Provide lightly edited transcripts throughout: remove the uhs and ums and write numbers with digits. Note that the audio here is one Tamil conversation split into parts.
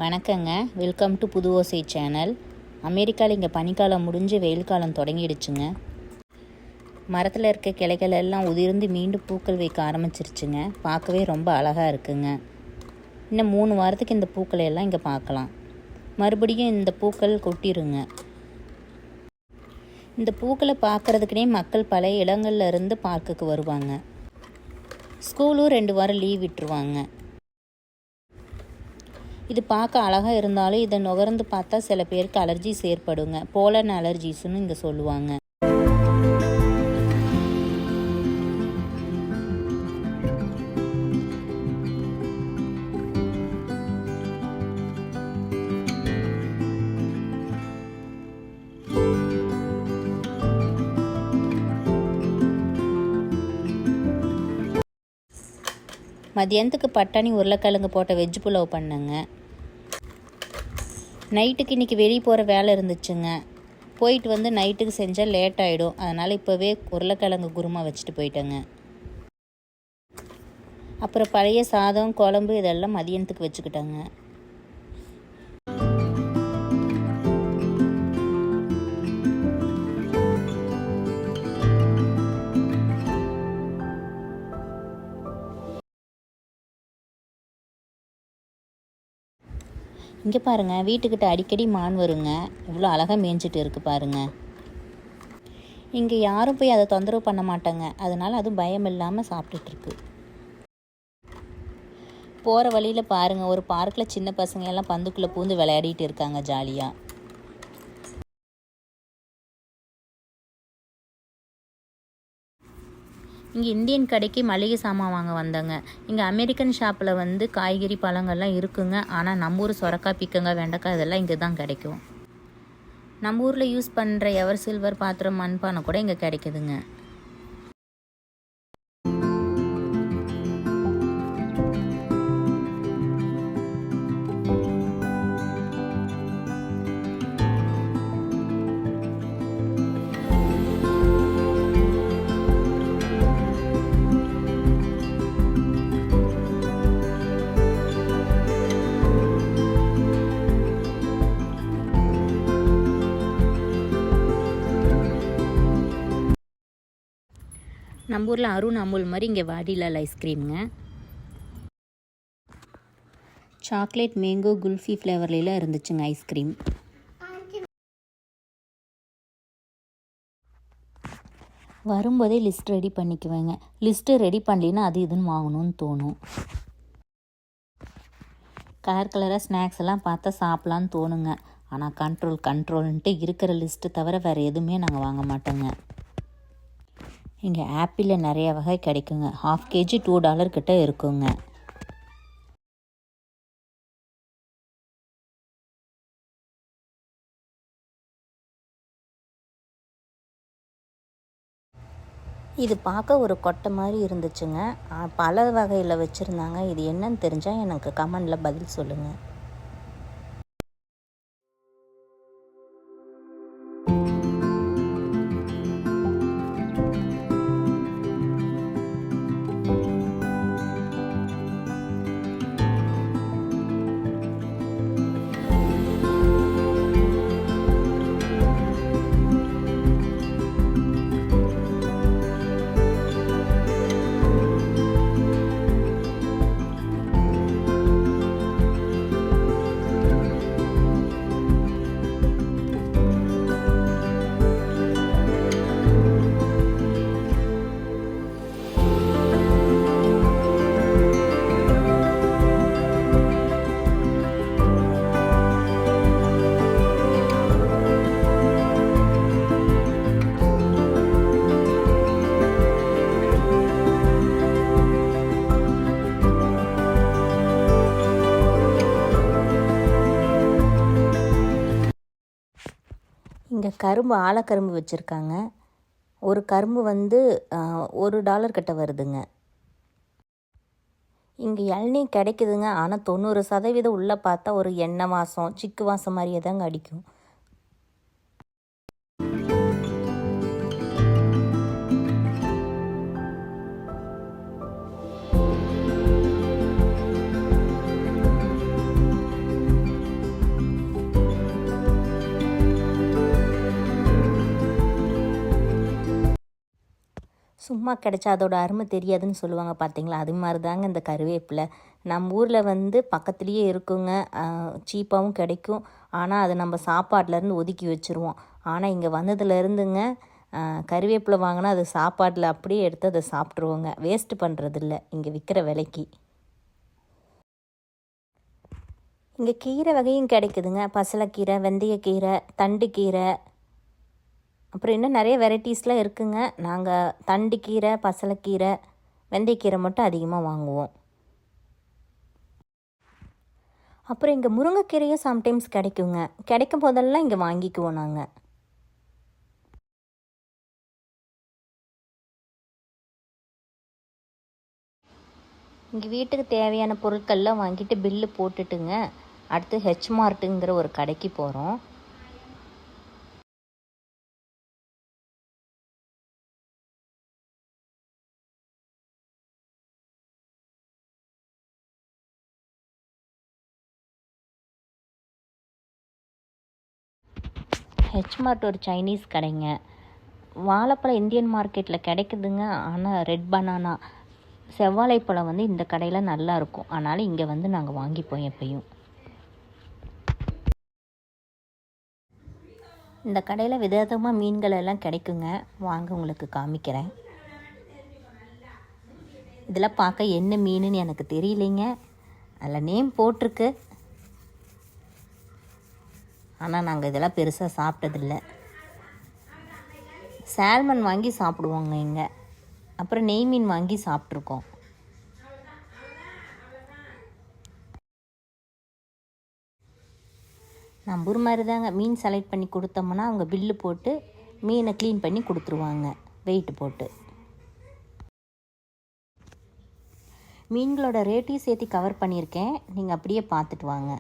வணக்கங்க. வெல்கம் டு புது ஓசை சேனல். அமெரிக்காவில் இங்கே பனிக்காலம் முடிஞ்சு வெயில் காலம் தொடங்கிடுச்சுங்க. மரத்தில் இருக்க கிளைகள் எல்லாம் உதிர்ந்து மீண்டும் பூக்கள் வைக்க ஆரம்பிச்சிருச்சுங்க. பார்க்கவே ரொம்ப அழகாக இருக்குங்க. இன்னும் 3 வாரத்துக்கு இந்த பூக்களை எல்லாம் இங்கே பார்க்கலாம். மறுபடியும் இந்த பூக்கள் கொட்டிருங்க. இந்த பூக்களை பார்க்குறதுக்குனே மக்கள் பல இடங்கள்ல இருந்து பார்க்குக்கு வருவாங்க. ஸ்கூலும் 2 வாரம் லீவ் விட்டுருவாங்க. இது பார்க்க அழகாக இருந்தாலும் இதை நுகர்ந்து பார்த்தா சில பேருக்கு அலர்ஜிஸ் ஏற்படுங்க. போலன் அலர்ஜிஸ்ன்னு இங்கே சொல்லுவாங்க. மதியானத்துக்கு பட்டாணி உருளைக்கிழங்கு போட்ட வெஜ் புலாவ் பண்ணேங்க. நைட்டுக்கு இன்றைக்கி வெளியே போகிற வேலை இருந்துச்சுங்க. போயிட்டு வந்து நைட்டுக்கு செஞ்சால் லேட் ஆகிடும். அதனால் இப்போவே உருளைக்கிழங்கு குருமா வச்சுட்டு போயிட்டேங்க. அப்புறம் பழைய சாதம் குழம்பு இதெல்லாம் மதியானத்துக்கு வச்சுக்கிட்டாங்க. இங்கே பாருங்கள், வீட்டுக்கிட்ட அடிக்கடி மான் வருங்க. இவ்வளோ அழகாக மேய்ஞ்சிட்டு இருக்குது பாருங்கள். இங்கே யாரும் போய் அதை தொந்தரவு பண்ண மாட்டாங்க. அதனால் அது பயம் இல்லாமல் சாப்பிட்டுட்ருக்கு. போகிற வழியில் பாருங்கள், ஒரு பார்க்கில் சின்ன பசங்க எல்லாம் பந்துக்குள்ளே பூந்து விளையாடிட்டு இருக்காங்க ஜாலியாக. இங்கே இந்தியன் கடைக்கு மளிகை சாமான் வாங்க வந்தாங்க. இங்கே அமெரிக்கன் ஷாப்பில் வந்து காய்கறி பழங்கள்லாம் இருக்குங்க. ஆனால் நம்ம ஊர் சொரக்காய் பிக்கங்காய் வெண்டைக்காய் இதெல்லாம் இங்கே தான் கிடைக்கும். நம்ம ஊரில் யூஸ் பண்ணுற எவர் சில்வர் பாத்திரம் மண்பானை கூட இங்கே கிடைக்குதுங்க. நம்ம ஊரில் அருண் அமுல் மாதிரி இங்கே வாடிலால் ஐஸ்கிரீமுங்க. சாக்லேட் மேங்கோ குல்ஃபி ஃப்ளேவர்லாம் இருந்துச்சுங்க ஐஸ்கிரீம். வரும்போதே லிஸ்ட் ரெடி பண்ணிக்குவேங்க. லிஸ்ட்டு ரெடி பண்ணலின்னா அது இதுன்னு வாங்கணும்னு தோணும். கலராக ஸ்நாக்ஸ் எல்லாம் பார்த்தா சாப்பிட்லான்னு தோணுங்க. ஆனால் கண்ட்ரோல்ன்ட்டு இருக்கிற லிஸ்ட்டு தவிர வேறு எதுவுமே நாங்கள் வாங்க மாட்டோங்க. இங்கே ஆப்பிளில் நிறைய வகை கிடைக்குங்க. ½ kg $2 கிட்ட இருக்குங்க. இது பார்க்க ஒரு கொட்டை மாதிரி இருந்துச்சுங்க. பல வகையில் வச்சுருந்தாங்க. இது என்னன்னு தெரிஞ்சால் எனக்கு கமெண்டில் பதில் சொல்லுங்கள். இங்கே கரும்பு ஆலக்கரும்பு வச்சுருக்காங்க. ஒரு கரும்பு வந்து $1 கிட்ட வருதுங்க. இங்கே இளநீ கிடைக்குதுங்க. ஆனால் 90% உள்ளே பார்த்தா ஒரு எண்ணெய் வாசம், சிக்கு வாசம் மாதிரியே தாங்க அடிக்கும். சும்மா கிடைச்சா அதோட அருமை தெரியாதுன்னு சொல்லுவாங்க பார்த்தீங்களா, அது மாதிரி தாங்க இந்த கருவேப்பிலை. நம்ம ஊரில் வந்து பக்கத்துலேயே இருக்குங்க, சீப்பாகவும் கிடைக்கும். ஆனால் அதை நம்ம சாப்பாட்டிலேருந்து ஒதுக்கி வச்சுருவோம். ஆனால் இங்கே வந்ததுலேருந்துங்க கருவேப்பிலை வாங்கினா அது சாப்பாட்டில் அப்படியே எடுத்து அதை சாப்பிட்ருவோங்க, வேஸ்ட்டு பண்ணுறதில்ல இங்கே விற்கிற விலைக்கு. இங்கே கீரை வகையும் கிடைக்குதுங்க, பசலைக்கீரை, வெந்தயக்கீரை, தண்டுக்கீரை, அப்புறம் இன்னும் நிறைய வெரைட்டிஸ்லாம் இருக்குங்க. நாங்கள் தண்டுக்கீரை, பசலைக்கீரை, வெந்தயக்கீரை மட்டும் அதிகமாக வாங்குவோம். அப்புறம் இங்கே முருங்கைக்கீரையும் சம்டைம்ஸ் கிடைக்குங்க, கிடைக்கும் போதெல்லாம் இங்கே வாங்கிக்குவோம் நாங்கள். இங்கே வீட்டுக்கு தேவையான பொருட்கள்லாம் வாங்கிட்டு பில்லு போட்டுட்டுங்க அடுத்து ஹெச் மார்ட்டுங்கிற ஒரு கடைக்கு போகிறோம். ஹெச் மார்ட் ஒரு சைனீஸ் கடைங்க. வாழைப்பழம் இந்தியன் மார்க்கெட்டில் கிடைக்குதுங்க, ஆனால் ரெட் பனானா செவ்வாழைப்பழம் வந்து இந்த கடையில் நல்லாயிருக்கும். அதனால் இங்கே வந்து நாங்கள் வாங்கிப்போம் எப்பயும். இந்த கடையில் விதவிதமாக மீன்கள் எல்லாம் கிடைக்குங்க, வாங்க உங்களுக்கு காமிக்கிறேன். இதெல்லாம் பார்க்க என்ன மீனுன்னு எனக்கு தெரியலைங்க, அதில் நேம் போட்டிருக்கு. ஆனால் நாங்கள் இதெல்லாம் பெருசாக சாப்பிட்டதில்லை. சால்மன் வாங்கி சாப்பிடுவோங்க இங்கே, அப்புறம் நெய் மீன் வாங்கி சாப்பிட்ருக்கோம். நம்ம ஊர் மாதிரி தாங்க, மீன் செலக்ட் பண்ணி கொடுத்தோம்னா அவங்க பில்லு போட்டு மீனை க்ளீன் பண்ணி கொடுத்துருவாங்க வெயிட்டு போட்டு. மீன்களோட ரேட்டையும் சேர்த்து கவர் பண்ணியிருக்கேன், நீங்கள் அப்படியே பார்த்துட்டு வாங்க.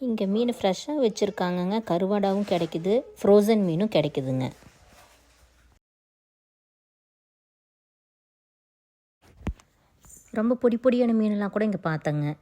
இங்கே மீன் ஃப்ரெஷ்ஷாக வச்சுருக்காங்கங்க, கருவாடாகவும் கிடைக்குது, ஃப்ரோசன் மீனும் கிடைக்குதுங்க. ரொம்ப பொடி பொடியான மீனெல்லாம் கூட இங்கே பார்த்தேங்க.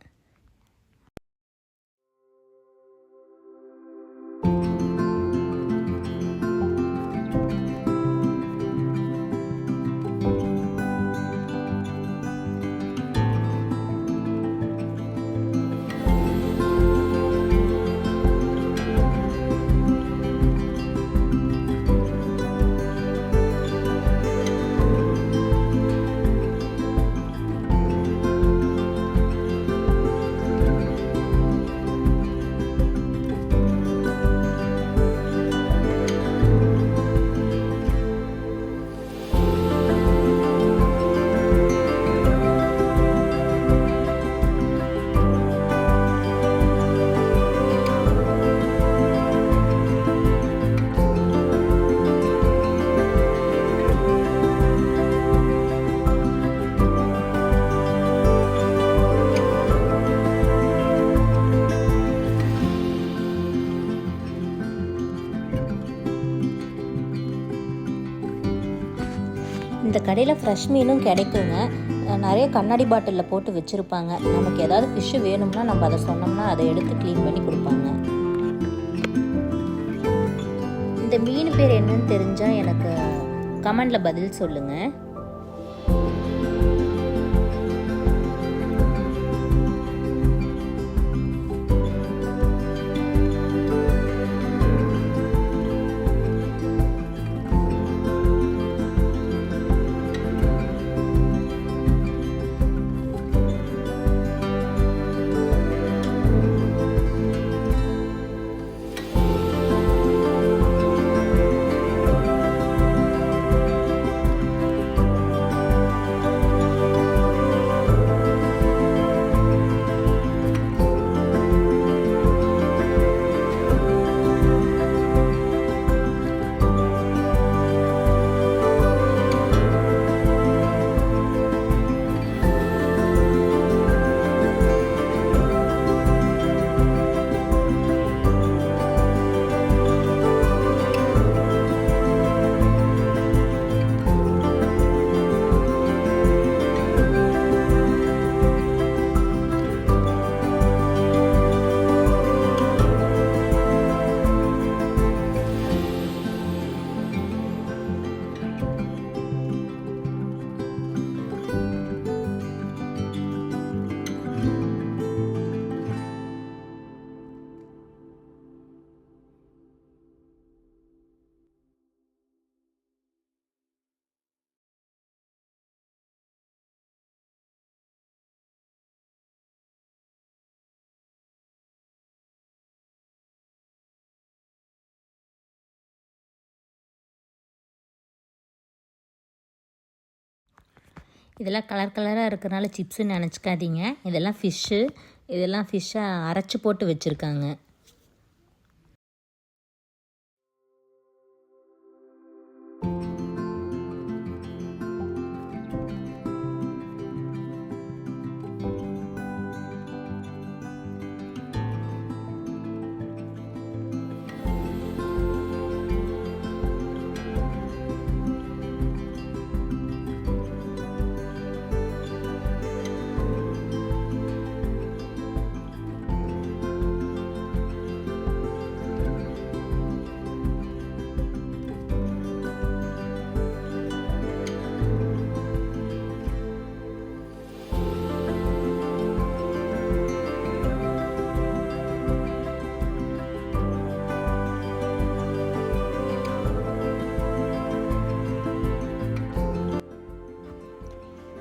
இந்த கடையில் ஃப்ரெஷ் மீனும் கிடைக்குங்க, நிறைய கண்ணாடி பாட்டிலில் போட்டு வச்சுருப்பாங்க. நமக்கு ஏதாவது ஃபிஷ்ஷு வேணும்னா நம்ம அதை சொன்னோம்னா அதை எடுத்து க்ளீன் பண்ணி கொடுப்பாங்க. இந்த மீன் பேர் என்னன்னு தெரிஞ்சால் எனக்கு கமெண்டில் பதில் சொல்லுங்கள். இதெல்லாம் கலர் கலராக இருக்கிறனால சிப்ஸுன்னு நினச்சிக்காதீங்க. இதெல்லாம் ஃபிஷ்ஷு. இதெல்லாம் ஃபிஷ்ஷை அரைச்சி போட்டு வச்சுருக்காங்க.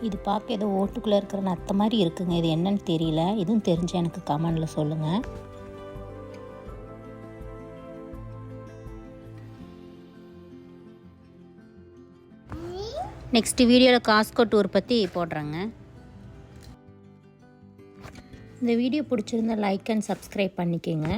இது பார்க்க ஏதோ ஓட்டுக்குள்ளே இருக்கிற நத்த மாதிரி இருக்குங்க. இது என்னன்னு தெரியல. இதுவும் தெரிஞ்சு எனக்கு கமெண்டில் சொல்லுங்கள். நெக்ஸ்ட் வீடியோவில் காஸ்கோ டூர் பற்றி போடுறேங்க. இந்த வீடியோ பிடிச்சிருந்தா லைக் அண்ட் சப்ஸ்கிரைப் பண்ணிக்கோங்க.